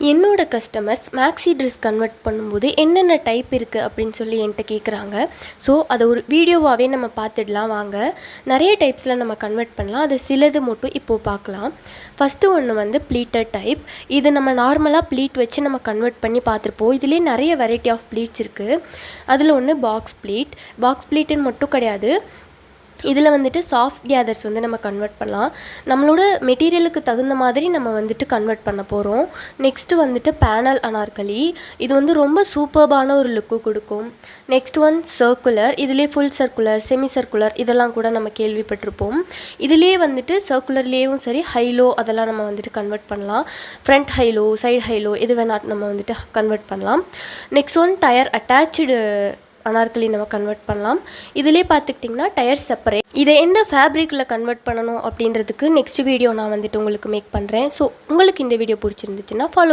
என்னோட customers maxi dress convert பண்ணும்போது என்னென்ன டைப் இருக்குது அப்படின்னு சொல்லி என்கிட்ட கேட்குறாங்க. ஸோ அதை ஒரு வீடியோவாகவே நம்ம பார்த்துடலாம் வாங்க. நிறைய டைப்ஸில் நம்ம கன்வெர்ட் பண்ணலாம். அது சிலது மட்டும் இப்போது பார்க்கலாம். ஃபஸ்ட்டு ஒன்று வந்து ப்ளீட்டட் டைப். இது நம்ம நார்மலாக ப்ளீட் வச்சு நம்ம கன்வெர்ட் பண்ணி பார்த்துருப்போம். இதுலேயே நிறைய வெரைட்டி ஆஃப் ப்ளீட்ஸ் இருக்குது. அதில் ஒன்று பாக்ஸ் ப்ளீட். பாக்ஸ் ப்ளீட்டுன்னு மட்டும் கிடையாது, இதில் வந்துட்டு சாஃப்ட் கேதர்ஸ் வந்து நம்ம கன்வெர்ட் பண்ணலாம். நம்மளோட மெட்டீரியலுக்கு தகுந்த மாதிரி நம்ம வந்துட்டு கன்வெர்ட் பண்ண போகிறோம். நெக்ஸ்ட்டு வந்துட்டு பேனல் அனார்கலி. இது வந்து ரொம்ப சூப்பர்பான ஒரு லுக்கு கொடுக்கும். Next one circular. இதிலே ஃபுல் சர்க்குலர், செமி சர்க்குலர் இதெல்லாம் கூட நம்ம கேள்விப்பட்டிருப்போம். இதிலே வந்துட்டு சர்க்குலர்லேயும் சரி ஹைலோ அதெல்லாம் நம்ம வந்துட்டு கன்வெர்ட் பண்ணலாம். ஃப்ரண்ட் ஹைலோ, சைடு ஹைலோ எது வேணால் நம்ம வந்துட்டு கன்வெர்ட் பண்ணலாம். Next one tier attach Anarkali நம்ம கன்வெர்ட் பண்ணலாம். இதிலே பார்த்துக்கிட்டிங்கன்னா டயர் செப்பரேட். இதை எந்த ஃபேப்ரிக்கில் கன்வெர்ட் பண்ணணும் அப்படின்றதுக்கு நெக்ஸ்ட் வீடியோ நான் வந்துட்டு உங்களுக்கு மேக் பண்ணுறேன். ஸோ உங்களுக்கு இந்த வீடியோ பிடிச்சிருந்துச்சுன்னா ஃபாலோ